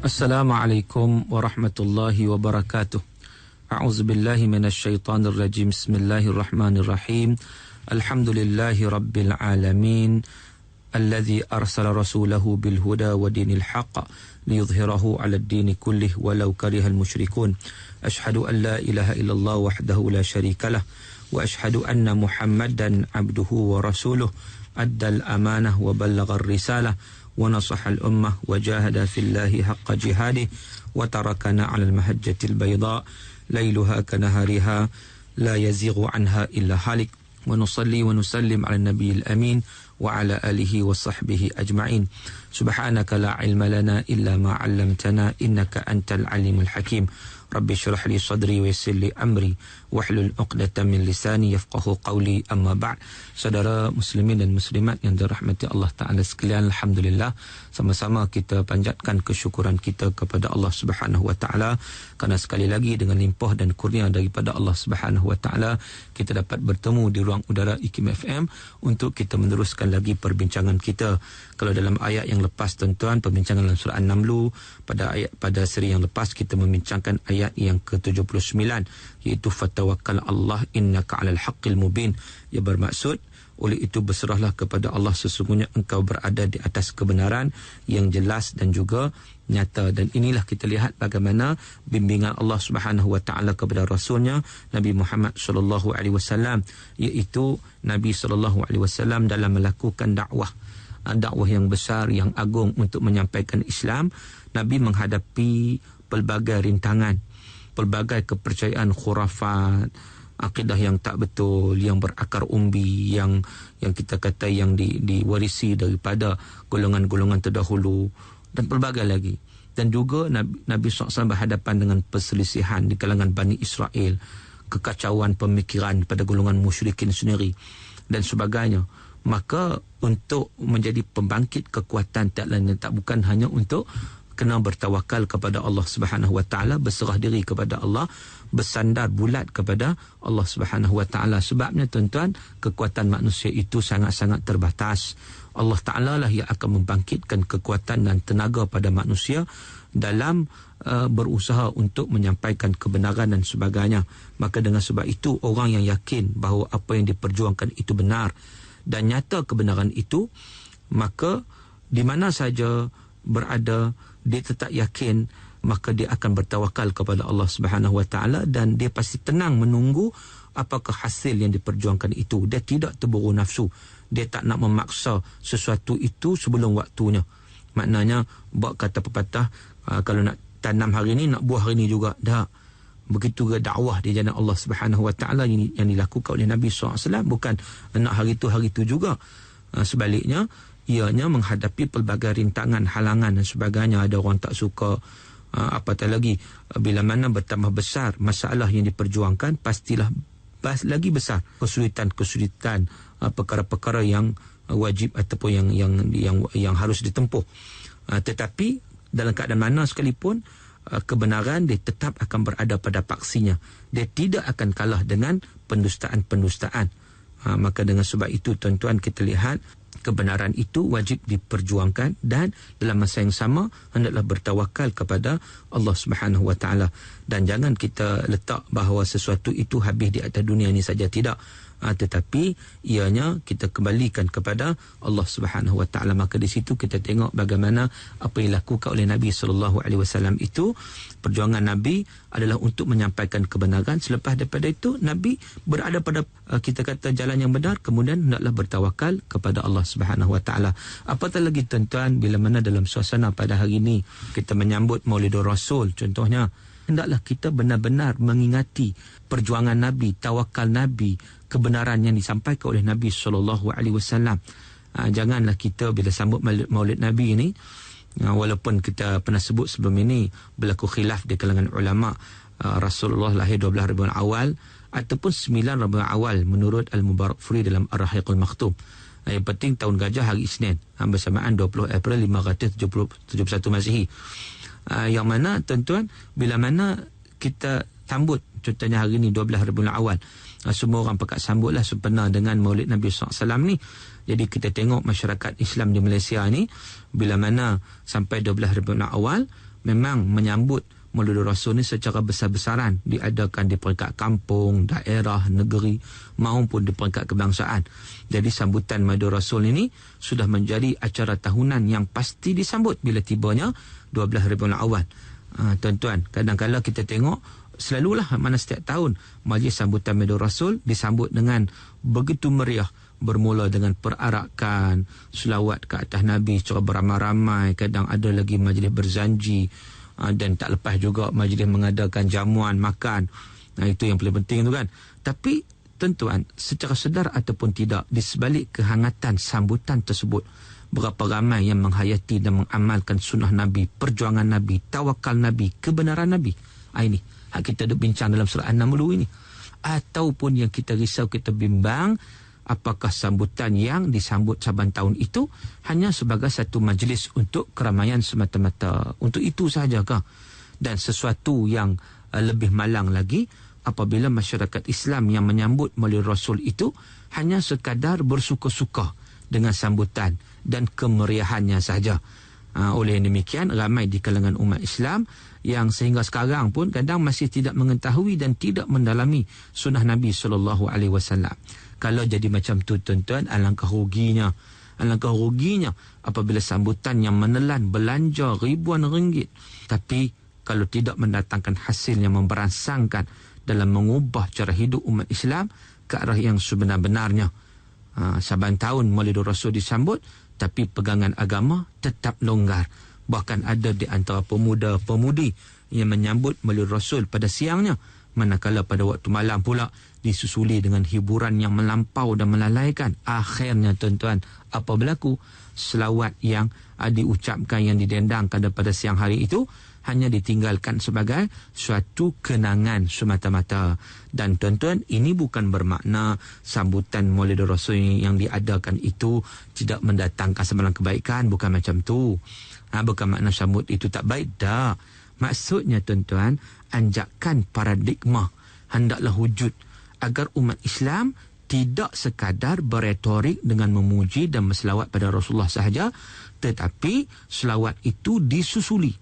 Assalamualaikum warahmatullahi wabarakatuh. A'udzu billahi minasyaitonir rajim. Bismillahirrahmanirrahim. Alhamdulillahi rabbil alamin. Alladzi arsala rasulahu bil huda wa dinil haqq liyudhhirahu 'alad dini kullih walau karihal musyrikun. Asyhadu an la ilaha illallah wahdahu la syarikalah wa asyhadu anna Muhammadan 'abduhu wa rasuluh. Addal amanah wa ballaghar risalah wa nasahal ummah wa jahada fillahi haqqa jihadih wa tarakana 'alal mahajjatil bayda lailuha kanahariha la yazighu anha illa halik. Wa nusalli wa nusallim 'alan nabiyil amin wa 'ala alihi wa sahbihi ajma'in. Subhanaka la ilma lana illa ma 'allamtana innaka antal alimul hakim. Rabbi syrah li sadri wa yassir li amri wahlul 'uqdatam min lisani yafqahu qawli. Amma ba'd. Saudara muslimin dan muslimat yang dirahmati Allah Taala sekalian, alhamdulillah sama-sama kita panjatkan kesyukuran kita kepada Allah Subhanahu wa taala kerana sekali lagi dengan limpah dan kurnia daripada Allah Subhanahu wa taala kita dapat bertemu di ruang udara IKIM FM untuk kita meneruskan lagi perbincangan kita. Kalau dalam ayat yang lepas tuan-tuan, perbincangan dalam surah An-Naml, pada seri yang lepas kita membincangkan ayat yang ke-79, iaitu fatawakkal Allah innaka 'alal haqqil mubin. Ia bermaksud oleh itu berserahlah kepada Allah, sesungguhnya engkau berada di atas kebenaran yang jelas dan juga nyata. Dan inilah kita lihat bagaimana bimbingan Allah Subhanahu wa taala kepada rasulnya Nabi Muhammad sallallahu alaihi wasallam, iaitu Nabi sallallahu alaihi wasallam dalam melakukan dakwah yang besar, yang agung untuk menyampaikan Islam. Nabi menghadapi pelbagai rintangan, pelbagai kepercayaan khurafat, akidah yang tak betul, yang berakar umbi, yang kita kata yang diwarisi daripada golongan-golongan terdahulu dan pelbagai lagi. Dan juga Nabi SAW berhadapan dengan perselisihan di kalangan Bani Israel, kekacauan pemikiran pada golongan musyrikin sendiri dan sebagainya. Maka untuk menjadi pembangkit kekuatan tak lain tak bukan hanya untuk kena bertawakal kepada Allah Subhanahu wa taala, berserah diri kepada Allah, bersandar bulat kepada Allah Subhanahu wa taala. Sebabnya tuan-tuan, kekuatan manusia itu sangat-sangat terbatas. Allah Taala lah yang akan membangkitkan kekuatan dan tenaga pada manusia dalam berusaha untuk menyampaikan kebenaran dan sebagainya. Maka dengan sebab itu, orang yang yakin bahawa apa yang diperjuangkan itu benar dan nyata kebenaran itu, maka di mana saja berada, dia tetap yakin, maka dia akan bertawakal kepada Allah Subhanahu wa taala dan dia pasti tenang menunggu apakah hasil yang diperjuangkan itu. Dia tidak terburu nafsu, dia tak nak memaksa sesuatu itu sebelum waktunya. Maknanya buat kata pepatah, kalau nak tanam hari ini nak buah hari ini juga. Dah. Begitu juga dakwah di jalan Allah Subhanahu wa taala yang dilakukan oleh Nabi SAW, bukan nak hari itu juga. Sebaliknya, ianya menghadapi pelbagai rintangan, halangan dan sebagainya. Ada orang tak suka, apatah lagi bila mana bertambah besar masalah yang diperjuangkan, pastilah lagi besar kesulitan, perkara-perkara yang wajib ataupun yang harus ditempuh. Tetapi dalam keadaan mana sekalipun, kebenaran dia tetap akan berada pada paksinya. Dia tidak akan kalah dengan pendustaan-pendustaan. Maka dengan sebab itu tuan-tuan, kita lihat kebenaran itu wajib diperjuangkan dan dalam masa yang sama hendaklah bertawakal kepada Allah Subhanahu wa taala. Dan jangan kita letak bahawa sesuatu itu habis di atas dunia ini saja, tidak. Tetapi ianya kita kembalikan kepada Allah Subhanahu wa taala. Maka di situ kita tengok bagaimana apa yang dilakukan oleh Nabi sallallahu alaihi wasallam itu, perjuangan Nabi adalah untuk menyampaikan kebenaran. Selepas daripada itu, Nabi berada pada kita kata jalan yang benar, kemudian hendaklah bertawakal kepada Allah Subhanahu wa taala. Apatah lagi tuan-tuan, bila mana dalam suasana pada hari ini kita menyambut Maulidur Rasul contohnya, hendaklah kita benar-benar mengingati perjuangan Nabi, tawakal Nabi, kebenaran yang disampaikan oleh Nabi sallallahu alaihi wasallam. Janganlah kita bila sambut Maulid Nabi ini, walaupun kita pernah sebut sebelum ini berlaku khilaf di kalangan ulama, Rasulullah lahir 12 Rabiul Awal ataupun 9 Rabiul Awal menurut Al-Mubarakfuri dalam Ar-Rahiqul Maktum. Yang penting tahun gajah hari Isnin, bersamaan 20 April 571 Masihi. Yang mana tuan-tuan, bila mana kita sambut contohnya hari ini 12 Rabiul Awal, semua orang pekat sambutlah sempena dengan Maulid Nabi SAW ni. Jadi kita tengok masyarakat Islam di Malaysia ni, bila mana sampai 12 Rabiul Awal, memang menyambut Maulid Rasul ni secara besar-besaran, diadakan di peringkat kampung, daerah, negeri maupun di peringkat kebangsaan. Jadi sambutan Maulid Rasul ini sudah menjadi acara tahunan yang pasti disambut bila tibanya 12 Rabiul Awal. Tuan-tuan, kadang-kadang kita tengok selalulah mana setiap tahun majlis sambutan Maulid Rasul disambut dengan begitu meriah, bermula dengan perarakan, selawat ke atas Nabi secara beramai-ramai, kadang ada lagi majlis berzanji, dan tak lepas juga majlis mengadakan jamuan makan. Itu yang paling penting tu kan. Tapi tuan-tuan, secara sedar ataupun tidak, di sebalik kehangatan sambutan tersebut, berapa ramai yang menghayati dan mengamalkan sunnah Nabi, perjuangan Nabi, tawakal Nabi, kebenaran Nabi. Ini hak kita duk bincang dalam surah An-Naml ini. Ataupun yang kita risau, kita bimbang, apakah sambutan yang disambut saban tahun itu hanya sebagai satu majlis untuk keramaian semata-mata, untuk itu sahajakah? Dan sesuatu yang lebih malang lagi, apabila masyarakat Islam yang menyambut Maulid Rasul itu hanya sekadar bersuka-suka dengan sambutan dan kemeriahannya sahaja. Oleh demikian, ramai di kalangan umat Islam yang sehingga sekarang pun kadang masih tidak mengetahui dan tidak mendalami sunnah Nabi SAW. Kalau jadi macam tu tuan-tuan, alangkah ruginya apabila sambutan yang menelan belanja ribuan ringgit, tapi kalau tidak mendatangkan hasil yang memberangsangkan dalam mengubah cara hidup umat Islam ke arah yang sebenar-benarnya. Saban tahun Maulid Rasul disambut, tapi pegangan agama tetap longgar. Bahkan ada di antara pemuda-pemudi yang menyambut Maulid Rasul pada siangnya, manakala pada waktu malam pula disusuli dengan hiburan yang melampau dan melalaikan. Akhirnya tuan-tuan, apa berlaku? Selawat yang diucapkan, yang didendangkan pada siang hari itu hanya ditinggalkan sebagai suatu kenangan semata-mata. Dan tuan-tuan, ini bukan bermakna sambutan Maulid Rasul yang diadakan itu tidak mendatangkan sebarang kebaikan, bukan macam tu. Bukan makna sambut itu tak baik, dah. Maksudnya tuan-tuan, anjakan paradigma hendaklah wujud agar umat Islam tidak sekadar berretorik dengan memuji dan berselawat pada Rasulullah sahaja, tetapi selawat itu disusuli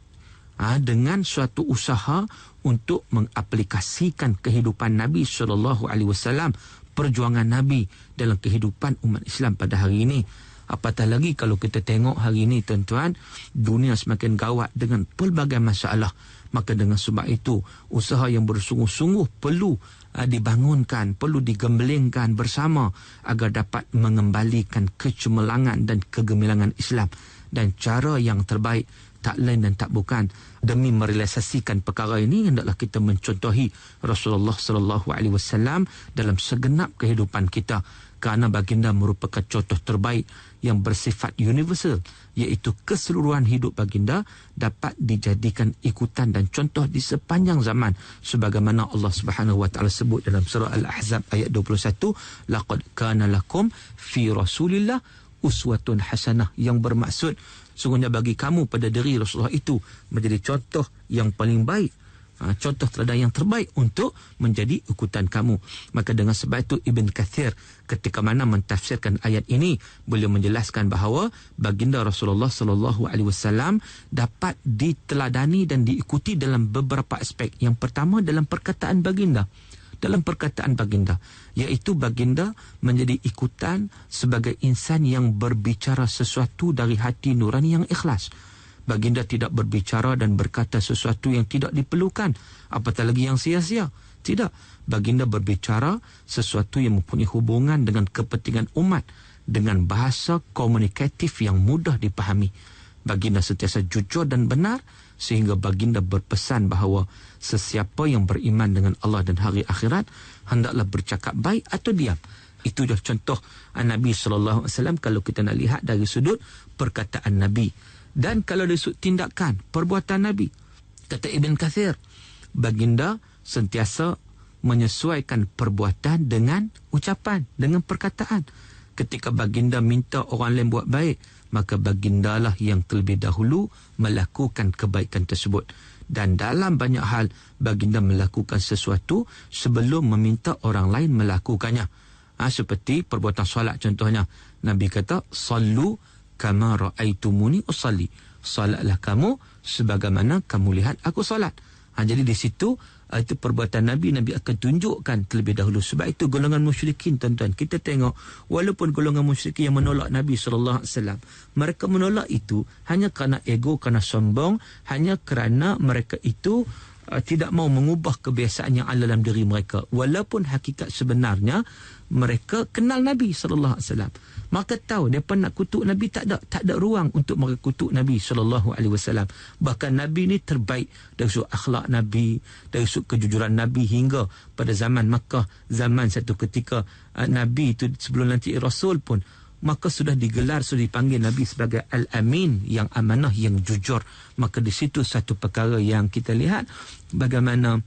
dengan suatu usaha untuk mengaplikasikan kehidupan Nabi SAW, perjuangan Nabi dalam kehidupan umat Islam pada hari ini. Apatah lagi kalau kita tengok hari ini tuan-tuan, dunia semakin gawat dengan pelbagai masalah. Maka dengan sebab itu, usaha yang bersungguh-sungguh perlu dibangunkan, perlu digemblengkan bersama agar dapat mengembalikan kecemerlangan dan kegemilangan Islam. Dan cara yang terbaik tak lain dan tak bukan demi merealisasikan perkara ini, hendaklah kita mencontohi Rasulullah SAW dalam segenap kehidupan kita, kerana baginda merupakan contoh terbaik yang bersifat universal, iaitu keseluruhan hidup baginda dapat dijadikan ikutan dan contoh di sepanjang zaman, sebagaimana Allah Subhanahu wa taala sebut dalam surah Al-Ahzab ayat 21, laqad kana lakum fi Rasulillah uswatun hasanah, yang bermaksud sungguhnya bagi kamu pada diri Rasulullah itu menjadi contoh yang paling baik, contoh teladan yang terbaik untuk menjadi ikutan kamu. Maka dengan sebab itu Ibn Kathir ketika mana mentafsirkan ayat ini, beliau menjelaskan bahawa baginda Rasulullah SAW dapat diteladani dan diikuti dalam beberapa aspek. Yang pertama dalam perkataan baginda. Dalam perkataan baginda, iaitu baginda menjadi ikutan sebagai insan yang berbicara sesuatu dari hati nurani yang ikhlas. Baginda tidak berbicara dan berkata sesuatu yang tidak diperlukan, apatah lagi yang sia-sia. Tidak. Baginda berbicara sesuatu yang mempunyai hubungan dengan kepentingan umat dengan bahasa komunikatif yang mudah dipahami. Baginda sentiasa jujur dan benar, sehingga baginda berpesan bahawa sesiapa yang beriman dengan Allah dan hari akhirat hendaklah bercakap baik atau diam. Itu dah contoh Nabi SAW kalau kita nak lihat dari sudut perkataan Nabi. Dan kalau dari sudut tindakan, perbuatan Nabi, kata Ibn Kathir, baginda sentiasa menyesuaikan perbuatan dengan ucapan, dengan perkataan. Ketika baginda minta orang lain buat baik, maka bagindalah yang terlebih dahulu melakukan kebaikan tersebut. Dan dalam banyak hal, baginda melakukan sesuatu sebelum meminta orang lain melakukannya. Seperti perbuatan solat contohnya. Nabi kata, Sallu kama ra'aitumuni usalli. salatlah kamu sebagaimana kamu lihat aku salat. Jadi di situ itu perbuatan Nabi akan tunjukkan terlebih dahulu. Sebab itu golongan musyrikin, tuan-tuan, kita tengok walaupun golongan musyrikin yang menolak Nabi SAW, mereka menolak itu hanya kerana ego, kerana sombong, hanya kerana mereka itu tidak mau mengubah kebiasaan yang ada dalam diri mereka, walaupun hakikat sebenarnya mereka kenal Nabi SAW. Maka tahu mereka nak kutuk Nabi, tak ada ruang untuk mereka kutuk Nabi SAW. Bahkan Nabi ni terbaik dari sudut akhlak Nabi, dari sudut kejujuran Nabi, hingga pada zaman Makkah, zaman satu ketika Nabi itu sebelum nanti Rasul pun, maka sudah digelar, sudah dipanggil Nabi sebagai Al-Amin, yang amanah, yang jujur. Maka di situ satu perkara yang kita lihat bagaimana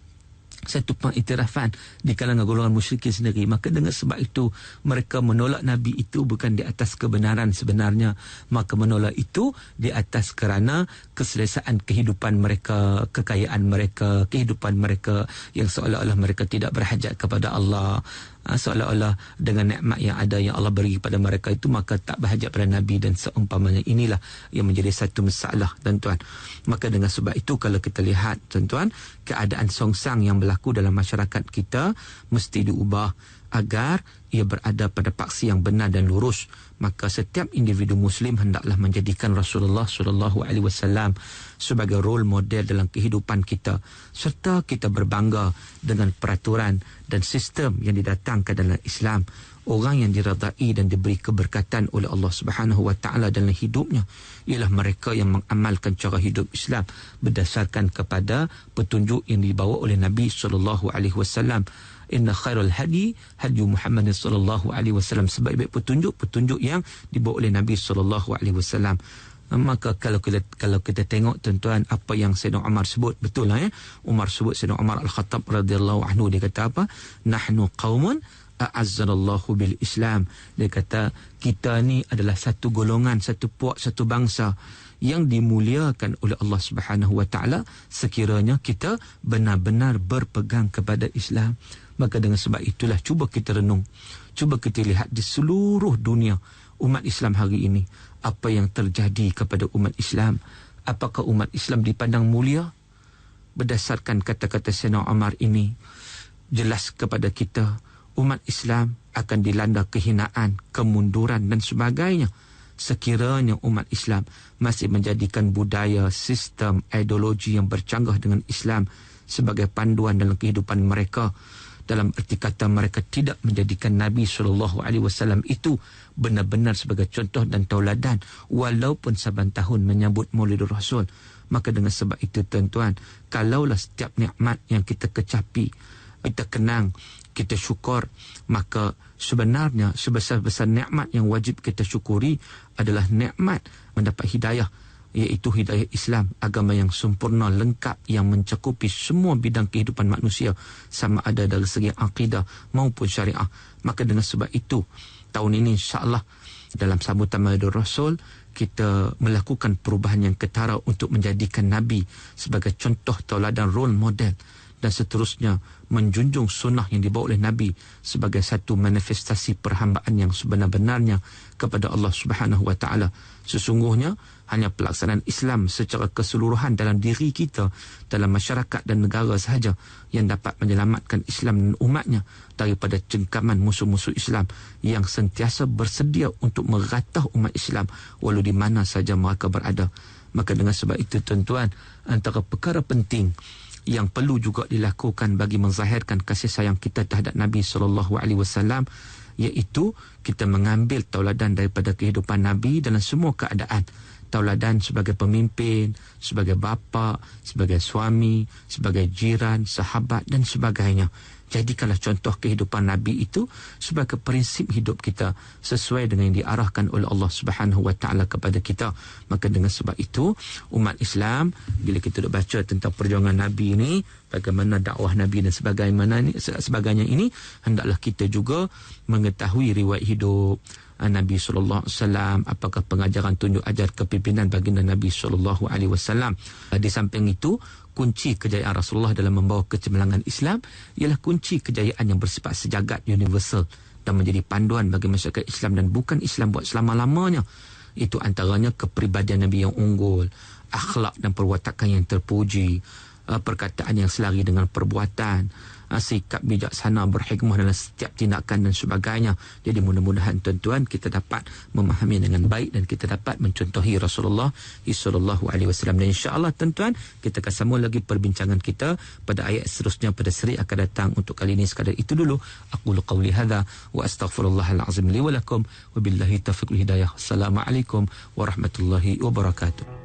satu pengiktirafan di kalangan golongan musyrikin sendiri. Maka dengan sebab itu mereka menolak Nabi itu bukan di atas kebenaran sebenarnya, maka menolak itu di atas kerana keselesaan kehidupan mereka, kekayaan mereka, kehidupan mereka yang seolah-olah mereka tidak berhajat kepada Allah, seolah-olah dengan nikmat yang ada yang Allah beri kepada mereka itu maka tak berhajat pada Nabi dan seumpamanya. Inilah yang menjadi satu masalah, tuan-tuan. Maka dengan sebab itu kalau kita lihat, tuan-tuan, keadaan songsang yang berlaku dalam masyarakat kita mesti diubah agar ia berada pada paksi yang benar dan lurus. Maka setiap individu Muslim hendaklah menjadikan Rasulullah SAW sebagai role model dalam kehidupan kita, serta kita berbangga dengan peraturan dan sistem yang didatangkan dalam Islam. Orang yang diredai dan diberi keberkatan oleh Allah Subhanahu Wa Taala dalam hidupnya ialah mereka yang mengamalkan cara hidup Islam berdasarkan kepada petunjuk yang dibawa oleh Nabi SAW. Inna khairul hadi hadi Muhammad sallallahu alaihi wasallam. Sebaik-baik petunjuk yang dibawa oleh Nabi sallallahu alaihi wasallam. Maka kalau kita tengok, tuan-tuan, apa yang Sayyidina Umar sebut, betul lah ya. Umar sebut, Sayyidina Umar Al-Khattab radhiyallahu anhu, dia kata apa? Nahnu qaumun a'azzanallahu bil Islam. Dia kata kita ni adalah satu golongan, satu puak, satu bangsa yang dimuliakan oleh Allah Subhanahu Wa Taala sekiranya kita benar-benar berpegang kepada Islam. Maka dengan sebab itulah cuba kita renung, cuba kita lihat di seluruh dunia umat Islam hari ini, apa yang terjadi kepada umat Islam. Apakah umat Islam dipandang mulia? Berdasarkan kata-kata Sayyidina Umar ini, jelas kepada kita umat Islam akan dilanda kehinaan, kemunduran dan sebagainya sekiranya umat Islam masih menjadikan budaya, sistem, ideologi yang bercanggah dengan Islam sebagai panduan dalam kehidupan mereka. Dalam erti kata mereka tidak menjadikan Nabi SAW itu benar-benar sebagai contoh dan tauladan walaupun saban tahun menyambut Maulidur Rasul. Maka dengan sebab itu, tuan-tuan, kalaulah setiap nikmat yang kita kecapi, kita kenang, kita syukur, maka sebenarnya sebesar-besar nikmat yang wajib kita syukuri adalah nikmat mendapat hidayah, iaitu hidayah Islam, agama yang sempurna, lengkap, yang mencakupi semua bidang kehidupan manusia, sama ada dari segi akidah maupun syariah. Maka dengan sebab itu, tahun ini insya-Allah dalam sambutan Maulidur Rasul kita melakukan perubahan yang ketara untuk menjadikan Nabi sebagai contoh tauladan, role model, dan seterusnya menjunjung sunnah yang dibawa oleh Nabi sebagai satu manifestasi perhambaan yang sebenar-benarnya kepada Allah Subhanahu Wa Taala. Sesungguhnya hanya pelaksanaan Islam secara keseluruhan dalam diri kita, dalam masyarakat dan negara sahaja yang dapat menyelamatkan Islam dan umatnya daripada cengkaman musuh-musuh Islam yang sentiasa bersedia untuk meratah umat Islam walau di mana saja mereka berada. Maka dengan sebab itu, tuan-tuan, antara perkara penting yang perlu juga dilakukan bagi menzahirkan kasih sayang kita terhadap Nabi SAW, iaitu kita mengambil tauladan daripada kehidupan Nabi dalam semua keadaan. Tauladan sebagai pemimpin, sebagai bapa, sebagai suami, sebagai jiran, sahabat dan sebagainya. Jadikanlah contoh kehidupan Nabi itu sebagai prinsip hidup kita sesuai dengan yang diarahkan oleh Allah Subhanahu Wa Taala kepada kita. Maka dengan sebab itu, umat Islam, bila kita duk baca tentang perjuangan Nabi ini, bagaimana dakwah Nabi dan sebagainya ini, hendaklah kita juga mengetahui riwayat hidup Nabi SAW, apakah pengajaran tunjuk ajar kepimpinan baginda Nabi SAW. Di samping itu, kunci kejayaan Rasulullah dalam membawa kecemerlangan Islam ialah kunci kejayaan yang bersifat sejagat, universal, dan menjadi panduan bagi masyarakat Islam dan bukan Islam buat selama-lamanya. Itu antaranya kepribadian Nabi yang unggul, akhlak dan perwatakan yang terpuji, perkataan yang selari dengan perbuatan, sikap bijaksana, berhikmah dalam setiap tindakan dan sebagainya. Jadi mudah-mudahan tuan-tuan kita dapat memahami dengan baik dan kita dapat mencontohi Rasulullah SAW. Dan insya-Allah tuan-tuan, kita akan sambung lagi perbincangan kita pada ayat seterusnya pada seri akan datang. Untuk kali ini sekadar itu dulu. Aqulu qawli hadza wa astaghfirullahal azim li wa lakum wa billahi taufiq wal hidayah. Assalamualaikum warahmatullahi wabarakatuh.